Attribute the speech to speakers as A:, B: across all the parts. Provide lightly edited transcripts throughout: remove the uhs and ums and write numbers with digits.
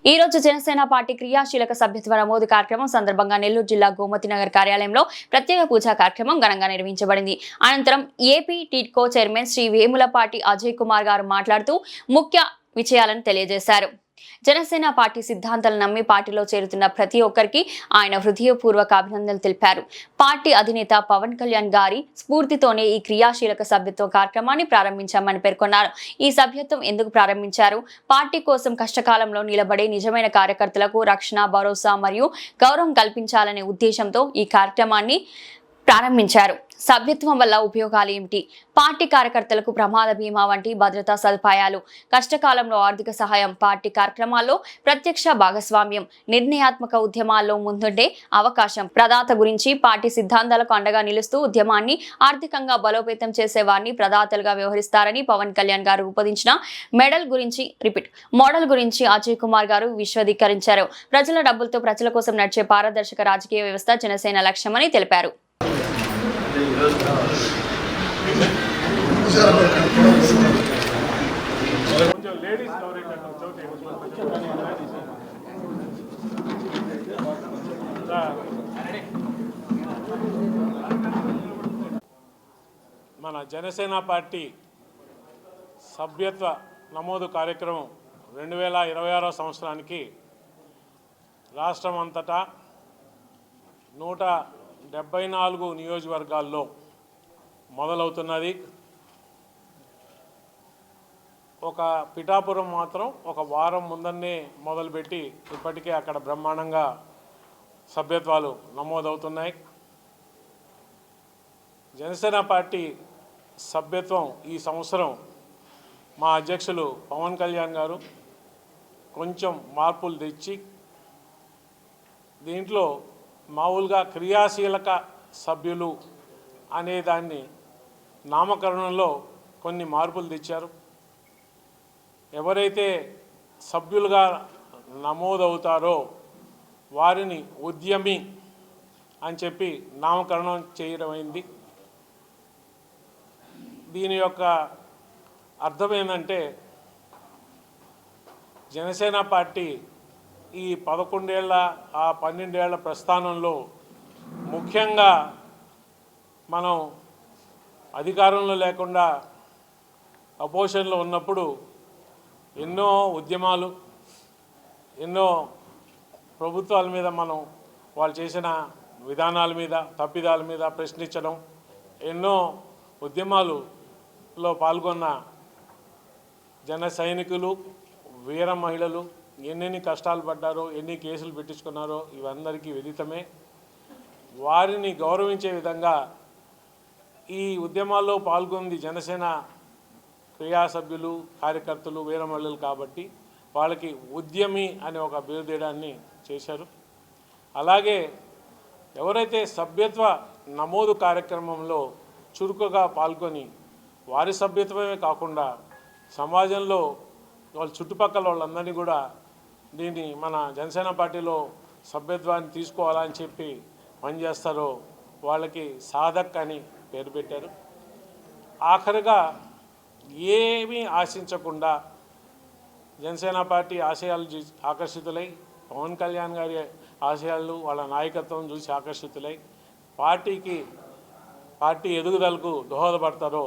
A: ఈ రోజు జనసేన పార్టీ క్రియాశీలక సభ్యత్వ నమోదు కార్యక్రమం సందర్భంగా నెల్లూరు జిల్లా గోమతి నగర్ కార్యాలయంలో ప్రత్యేక పూజా కార్యక్రమం ఘనంగా నిర్వహించబడింది. అనంతరం ఏపీ టిడ్కో చైర్మన్ శ్రీ వేములపాటి అజయ్ కుమార్ గారు మాట్లాడుతూ ముఖ్య విషయాలను తెలియజేశారు. జనసేన పార్టీ సిద్ధాంతాలను నమ్మి పార్టీలో చేరుతున్న ప్రతి ఒక్కరికి ఆయన హృదయపూర్వక అభినందనలు తెలిపారు. పార్టీ అధినేత పవన్ కళ్యాణ్ గారి స్ఫూర్తితోనే ఈ క్రియాశీలక సభ్యత్వ కార్యక్రమాన్ని ప్రారంభించామని పేర్కొన్నారు. ఈ సభ్యత్వం ఎందుకు ప్రారంభించారు? పార్టీ కోసం కష్టకాలంలో నిలబడే నిజమైన కార్యకర్తలకు రక్షణ, భరోసా మరియు గౌరవం కల్పించాలనే ఉద్దేశంతో ఈ కార్యక్రమాన్ని ప్రారంభించారు. సభ్యత్వం వల్ల ఉపయోగాలు ఏమిటి? పార్టీ కార్యకర్తలకు ప్రమాద బీమా వంటి భద్రతా సదుపాయాలు, కష్టకాలంలో ఆర్థిక సహాయం, పార్టీ కార్యక్రమాల్లో ప్రత్యక్ష భాగస్వామ్యం, నిర్ణయాత్మక ఉద్యమాల్లో ముందుండే అవకాశం, ప్రదాత గురించి పార్టీ సిద్ధాంతాలకు అండగా నిలుస్తూ ఉద్యమాన్ని ఆర్థికంగా బలోపేతం చేసే వారిని ప్రదాతలుగా వ్యవహరిస్తారని పవన్ కళ్యాణ్ గారు రూపొందించిన మోడల్ గురించి అజయ్ కుమార్ గారు విశదీకరించారు. ప్రజల డబ్బులతో ప్రజల కోసం నడిచే పారదర్శక రాజకీయ వ్యవస్థ జనసేన లక్ష్యమని తెలిపారు.
B: మన జనసేన పార్టీ సభ్యత్వ నమోదు కార్యక్రమం 2026 సంవత్సరానికి రాష్ట్రం అంతటా 174 నియోజకవర్గాల్లో మొదలవుతున్నది. ఒక పిఠాపురం మాత్రం ఒక వారం ముందన్నే మొదలుపెట్టి ఇప్పటికే అక్కడ బ్రహ్మాండంగా సభ్యత్వాలు నమోదవుతున్నాయి. జనసేన పార్టీ సభ్యత్వం ఈ సంవత్సరం మా అధ్యక్షులు పవన్ కళ్యాణ్ గారు కొంచెం మార్పులు తెచ్చి దీంట్లో మామూలుగా క్రియాశీలక సభ్యులు అనే దాన్ని నామకరణంలో కొన్ని మార్పులు తెచ్చారు. ఎవరైతే సభ్యులుగా నమోదవుతారో వారిని ఉద్యమి అని చెప్పి నామకరణం చేయడమైంది. దీని యొక్క అర్థం ఏంటంటే జనసేన పార్టీ ఈ 11 ఆ 12 ప్రస్థానంలో ముఖ్యంగా మనం అధికారంలో లేకుండా అపోజిషన్లో ఉన్నప్పుడు ఎన్నో ఉద్యమాలు, ఎన్నో ప్రభుత్వాల మీద మనం వాళ్ళు చేసిన విధానాల మీద, తప్పిదాల మీద ప్రశ్నించడం, ఎన్నో ఉద్యమాలలో పాల్గొన్న జన సైనికులు, వీర మహిళలు ఎన్నెన్ని కష్టాలు పడ్డారో, ఎన్ని కేసులు పెట్టించుకున్నారో ఇవందరికీ విదితమే. వారిని గౌరవించే విధంగా ఈ ఉద్యమాల్లో పాల్గొంది జనసేన క్రియా సభ్యులు, కార్యకర్తలు, వీర మహిళలు కాబట్టి వాళ్ళకి ఉద్యమి అనే ఒక బిరుదేడాన్ని చేశారు. అలాగే ఎవరైతే సభ్యత్వ నమోదు కార్యక్రమంలో చురుకుగా పాల్గొని వారి సభ్యత్వమే కాకుండా సమాజంలో వాళ్ళ చుట్టుపక్కల వాళ్ళందరినీ కూడా దీన్ని మన జనసేన పార్టీలో సభ్యత్వాన్ని తీసుకోవాలని చెప్పి పనిచేస్తారో వాళ్ళకి సాధక్ అని పేరు పెట్టారు. ఆఖరిగా ఏమీ ఆశించకుండా జనసేన పార్టీ ఆశయాలు చూసి ఆకర్షితులై, పవన్ కళ్యాణ్ గారి ఆశయాలు, వాళ్ళ నాయకత్వం చూసి ఆకర్షితులై పార్టీ ఎదుగుదలకు దోహదపడతారో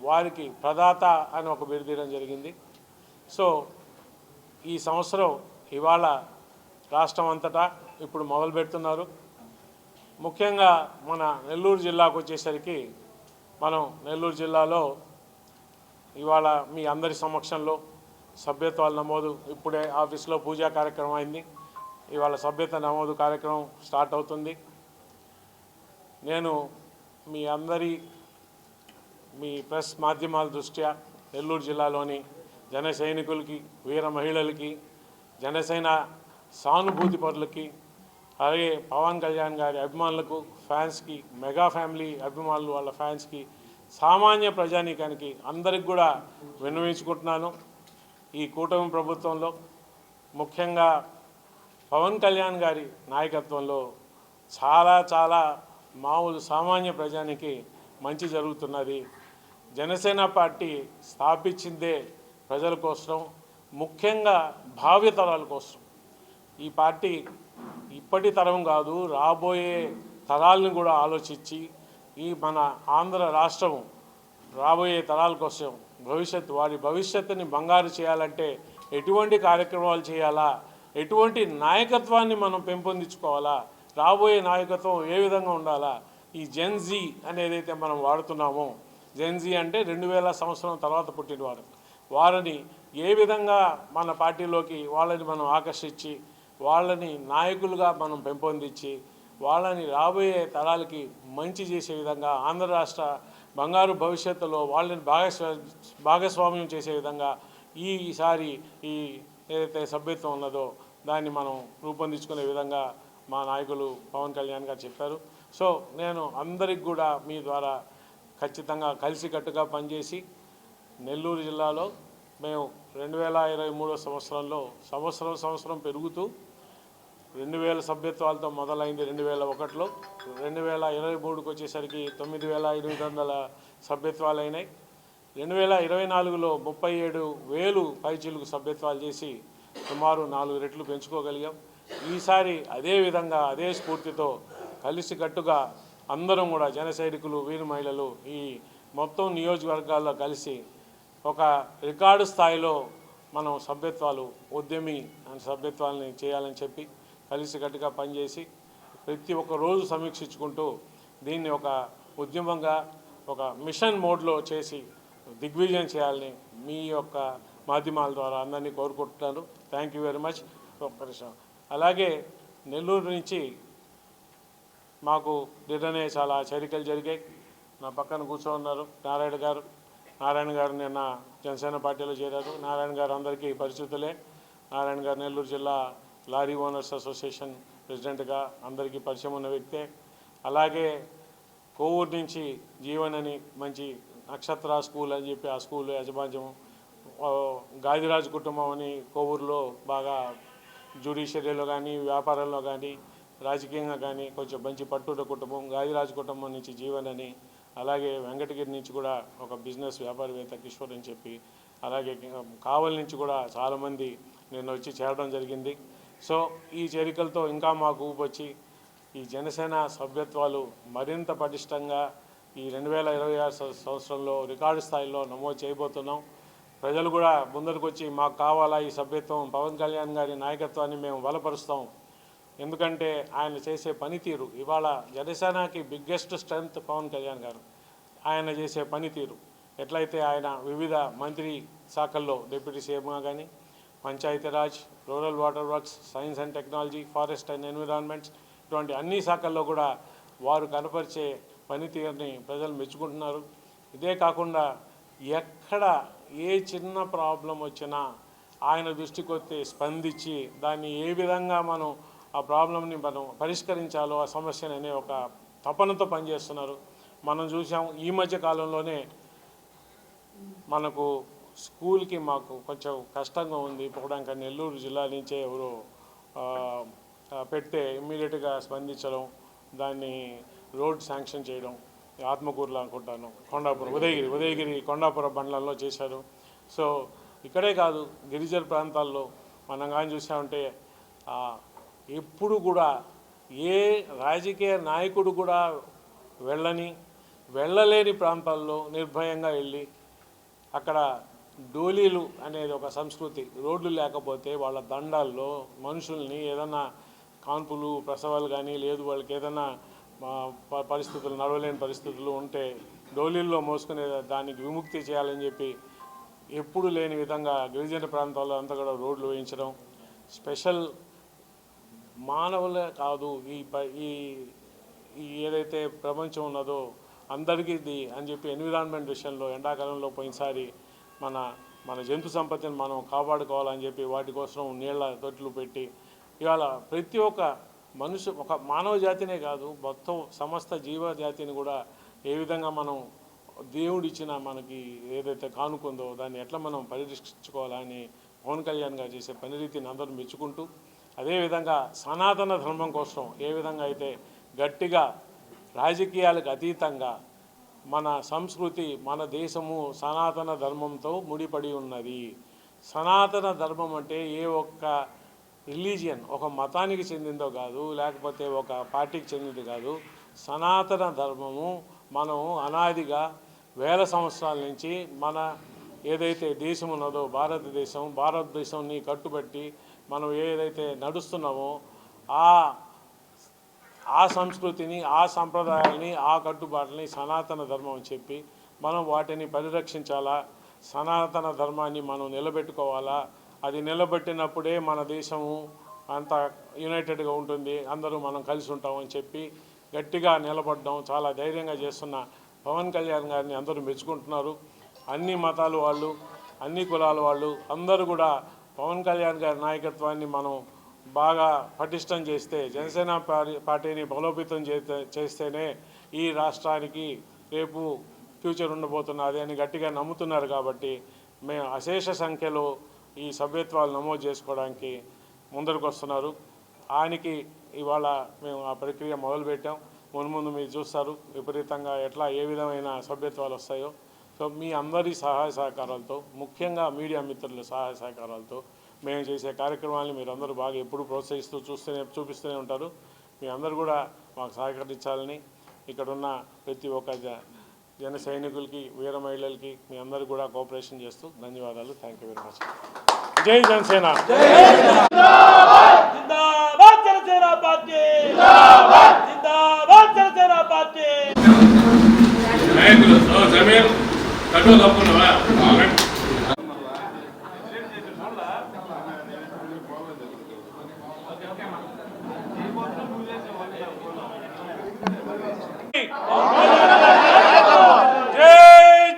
B: వారికి ప్రదాత అని ఒక బిరుదు జరిగింది. సో ఈ సంవత్సరం ఇవాళ రాష్ట్రం అంతటా ఇప్పుడు మొదలు పెడుతున్నారు. ముఖ్యంగా మన నెల్లూరు జిల్లాకు వచ్చేసరికి మనం నెల్లూరు జిల్లాలో ఇవాళ మీ అందరి సమక్షంలో సభ్యత్వాల నమోదు ఇప్పుడే ఆఫీస్లో పూజా కార్యక్రమం అయింది. ఇవాళ సభ్యత్వ నమోదు కార్యక్రమం స్టార్ట్ అవుతుంది. నేను మీ ప్రెస్ మాధ్యమాల దృష్ట్యా నెల్లూరు జిల్లాలోని జన సైనికులకి, వీర మహిళలకి, జనసేన సానుభూతి పరులకి, అలాగే పవన్ కళ్యాణ్ గారి అభిమానులకు, ఫ్యాన్స్కి, మెగా ఫ్యామిలీ అభిమానులు వాళ్ళ ఫ్యాన్స్కి, సామాన్య ప్రజానీకానికి అందరికి కూడా విన్నవించుకుంటున్నాను. ఈ కూటమి ప్రభుత్వంలో ముఖ్యంగా పవన్ కళ్యాణ్ గారి నాయకత్వంలో చాలా మామూలు సామాన్య ప్రజానికి మంచి జరుగుతున్నది. జనసేన పార్టీ స్థాపించిందే ప్రజల కోసం, ముఖ్యంగా భావితరాల కోసం. ఈ పార్టీ ఇప్పటి తరం కాదు, రాబోయే తరాలను కూడా ఆలోచించి ఈ మన ఆంధ్ర రాష్ట్రం రాబోయే తరాల కోసం వారి భవిష్యత్తుని బంగారు చేయాలంటే ఎటువంటి కార్యక్రమాలు చేయాలా, ఎటువంటి నాయకత్వాన్ని మనం పెంపొందించుకోవాలా, రాబోయే నాయకత్వం ఏ విధంగా ఉండాలా, ఈ జెన్జీ అనేదైతే మనం వాడుతున్నామో, జెన్జీ అంటే 2000 సంవత్సరం తర్వాత పుట్టినవారు, వారిని ఏ విధంగా మన పార్టీలోకి వాళ్ళని మనం ఆకర్షించి వాళ్ళని నాయకులుగా మనం పెంపొందించి వాళ్ళని రాబోయే తరాలకి మంచి చేసే విధంగా ఆంధ్ర రాష్ట్ర బంగారు భవిష్యత్తులో వాళ్ళని భాగస్వామ్యం చేసే విధంగా ఈసారి ఈ ఏదైతే సభ్యత్వం ఉన్నదో దాన్ని మనం రూపొందించుకునే విధంగా మా నాయకులు పవన్ కళ్యాణ్ గారు చెప్పారు. సో నేను అందరికి కూడా మీ ద్వారా ఖచ్చితంగా కలిసికట్టుగా పనిచేసి నెల్లూరు జిల్లాలో మేము 2023 సంవత్సరంలో సంవత్సరం పెరుగుతూ 2000 సభ్యత్వాలతో మొదలైంది 2001లో, 2023కి వచ్చేసరికి 9,800 సభ్యత్వాలు అయినాయి. 2024లో 37,000 పైచీలకు సభ్యత్వాలు చేసి సుమారు 4 రెట్లు పెంచుకోగలిగాం. ఈసారి అదే విధంగా అదే స్ఫూర్తితో కలిసికట్టుగా అందరం కూడా జన సైనికులు, వీరు మహిళలు ఈ మొత్తం నియోజకవర్గాల్లో కలిసి ఒక రికార్డు స్థాయిలో మనం సభ్యత్వాలు ఉద్యమి సభ్యత్వాలని చేయాలని చెప్పి కలిసికట్టుగా పనిచేసి ప్రతి ఒక్క రోజు సమీక్షించుకుంటూ దీన్ని ఒక ఉద్యమంగా ఒక మిషన్ మోడ్లో చేసి దిగ్విజయం చేయాలని మీ యొక్క మాధ్యమాల ద్వారా అందరినీ కోరుకుంటున్నాను. Thank you very much. ఒక్క నిమిషం. అలాగే నెల్లూరు నుంచి మాకు నిన్ననే చాలా చేరికలు జరిగాయి. నా పక్కన కూర్చోన్నారు నారాయణ గారు నిన్న జనసేన పార్టీలో చేరారు. నారాయణ గారు అందరికీ పరిచితులే. నారాయణ గారు నెల్లూరు జిల్లా లారీ ఓనర్స్ అసోసియేషన్ ప్రెసిడెంట్గా అందరికీ పరిచయం ఉన్న వ్యక్తే. అలాగే కోవూరు నుంచి జీవన్ అని మంచి నక్షత్ర స్కూల్ అని చెప్పి ఆ స్కూల్ యాజమాన్యం, గాదిరాజు కుటుంబం అని కోవూరులో బాగా జ్యుడిషియరీలో కానీ వ్యాపారంలో కానీ రాజకీయంగా కానీ కొంచెం మంచి పట్టున్న కుటుంబం, గాదిరాజు కుటుంబం నుంచి జీవన్ అని, అలాగే వెంకటగిరి నుంచి కూడా ఒక బిజినెస్ వ్యాపారవేత్త కిషోర్ అని చెప్పి, అలాగే కావలి నుంచి కూడా చాలామంది నిన్న వచ్చి చేరడం జరిగింది. సో ఈ చేరికలతో ఇంకా మాకు వచ్చి ఈ జనసేన సభ్యత్వాలు మరింత పటిష్టంగా ఈ 2026 సంవత్సరంలో రికార్డు స్థాయిలో నమోదు చేయబోతున్నాం. ప్రజలు కూడా ముందరికి వచ్చి మాకు కావాలా ఈ సభ్యత్వం, పవన్ కళ్యాణ్ గారి నాయకత్వాన్ని మేము బలపరుస్తాం. ఎందుకంటే ఆయన చేసే పనితీరు, ఇవాళ జనసేనకి బిగ్గెస్ట్ స్ట్రెంగ్త్ పవన్ కళ్యాణ్ గారు. ఆయన చేసే పనితీరు ఎట్లయితే ఆయన వివిధ మంత్రి శాఖల్లో డిప్యూటీ సీఎంగా కానీ, Panchayati Raj, rural water works, science and technology, forest and environments, ఇటువంటి అన్ని శాఖల్లో కూడా వారు కనపరిచే పనితీరుని ప్రజలు మెచ్చుకుంటున్నారు. ఇదే కాకుండా ఎక్కడ ఏ చిన్న ప్రాబ్లం వచ్చినా ఆయన దృష్టికి వస్తే స్పందించి దాన్ని ఏ విధంగా మనం ఆ ప్రాబ్లంని మనం పరిష్కరించాలో, ఆ సమస్యని అనే ఒక తపనతో పనిచేస్తున్నారు. మనం చూసాం ఈ మధ్య కాలంలోనే మనకు స్కూల్కి మాకు కొంచెం కష్టంగా ఉంది పోవడానికి, నెల్లూరు జిల్లా నుంచే ఎవరు పెడితే ఇమ్మీడియట్గా స్పందించడం, దాన్ని రోడ్ శాంక్షన్ చేయడం, ఆత్మకూరులో అనుకుంటాను, కొండాపురం, ఉదయగిరి కొండాపురం మండలంలో చేశారు. సో ఇక్కడే కాదు, గిరిజన ప్రాంతాల్లో మనం కానీ చూసామంటే ఎప్పుడు కూడా ఏ రాజకీయ నాయకుడు కూడా వెళ్ళలేని ప్రాంతాల్లో నిర్భయంగా వెళ్ళి అక్కడ డోలీలు అనేది ఒక సంస్కృతి, రోడ్లు లేకపోతే వాళ్ళ దండాల్లో మనుషుల్ని ఏదన్నా కాన్పులు, ప్రసవాలు కానీ లేదు వాళ్ళకి ఏదైనా పరిస్థితులు, నడవలేని పరిస్థితులు ఉంటే డోలీల్లో మోసుకునే దానికి విముక్తి చేయాలని చెప్పి ఎప్పుడు లేని విధంగా గిరిజన ప్రాంతాల్లో అంతా కూడా రోడ్లు వేయించడం, స్పెషల్ మానవులే కాదు ఈ ఏదైతే ప్రపంచం ఉన్నదో అందరికీ ఇది అని చెప్పి ఎన్విరాన్మెంట్ విషయంలో ఎండాకాలంలో పోయినసారి మన జంతు సంపత్తిని మనం కాపాడుకోవాలని చెప్పి వాటి కోసం నీళ్ల తొట్లు పెట్టి ఇవాళ ప్రతి ఒక్క ఒక మానవ జాతినే కాదు మొత్తం సమస్త జీవజాతిని కూడా ఏ విధంగా మనం దేవుడిచ్చిన మనకి ఏదైతే కానుకుందో దాన్ని ఎట్లా మనం పరిరక్షించుకోవాలని పవన్ కళ్యాణ్ గారు చేసే పని రీతిని అందరూ మెచ్చుకుంటూ, అదేవిధంగా సనాతన ధర్మం కోసం ఏ విధంగా అయితే గట్టిగా రాజకీయాలకు అతీతంగా మన సంస్కృతి, మన దేశము సనాతన ధర్మంతో ముడిపడి ఉన్నది. సనాతన ధర్మం అంటే ఏ ఒక్క రిలీజియన్ ఒక మతానికి చెందిందో కాదు, లేకపోతే ఒక పార్టీకి చెందింది కాదు. సనాతన ధర్మము మనం అనాదిగా వేల సంవత్సరాల నుంచి మన ఏదైతే దేశం ఉన్నదో భారతదేశాన్ని కట్టుబట్టి మనం ఏదైతే నడుస్తున్నామో ఆ సంస్కృతిని, ఆ సంప్రదాయాల్ని, ఆ కట్టుబాట్లని సనాతన ధర్మం అని చెప్పి మనం వాటిని పరిరక్షించాలా, సనాతన ధర్మాన్ని మనం నిలబెట్టుకోవాలా. అది నిలబెట్టినప్పుడే మన దేశము అంత యునైటెడ్గా ఉంటుంది, అందరూ మనం కలిసి ఉంటామని చెప్పి గట్టిగా నిలబడ్డం, చాలా ధైర్యంగా చేస్తున్న పవన్ కళ్యాణ్ గారిని అందరూ మెచ్చుకుంటున్నారు. అన్ని మతాల వాళ్ళు, అన్ని కులాల వాళ్ళు అందరూ కూడా పవన్ కళ్యాణ్ గారి నాయకత్వాన్ని మనం బాగా పటిష్టం చేస్తే, జనసేన పార్టీని బలోపేతం చేస్తేనే ఈ రాష్ట్రానికి రేపు ఫ్యూచర్ ఉండబోతున్నది అని గట్టిగా నమ్ముతున్నారు. కాబట్టి మేము అశేష సంఖ్యలో ఈ సభ్యత్వాలు నమోదు చేసుకోవడానికి ముందరకు వస్తున్నారు. ఆయనకి ఇవాళ మేము ఆ ప్రక్రియ మొదలుపెట్టాం. ముందు మీరు చూస్తారు విపరీతంగా ఏ విధమైన సభ్యత్వాలు వస్తాయో. సో మీ అందరి సహాయ సహకారాలతో, ముఖ్యంగా మీడియా మిత్రుల సహాయ సహకారాలతో మేము చేసే కార్యక్రమాలను మీరందరూ బాగా ఎప్పుడు ప్రోత్సహిస్తూ చూపిస్తూనే ఉంటారు. మీ అందరూ కూడా మాకు సహకరించాలని ఇక్కడున్న ప్రతి ఒక్క జన సైనికులకి, వీర మహిళలకి మీ అందరూ కూడా కోఆపరేషన్ చేస్తూ ధన్యవాదాలు. Thank you very much. జై జనసేన.
C: జిందాబాద్ జనసేన పార్టీ. జిందాబాద్ జనసేన పార్టీ.
B: జమీర్ కట్టు తప్పుకున్నావా? జై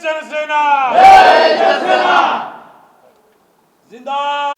B: జనసేన.
C: జిందాబాద్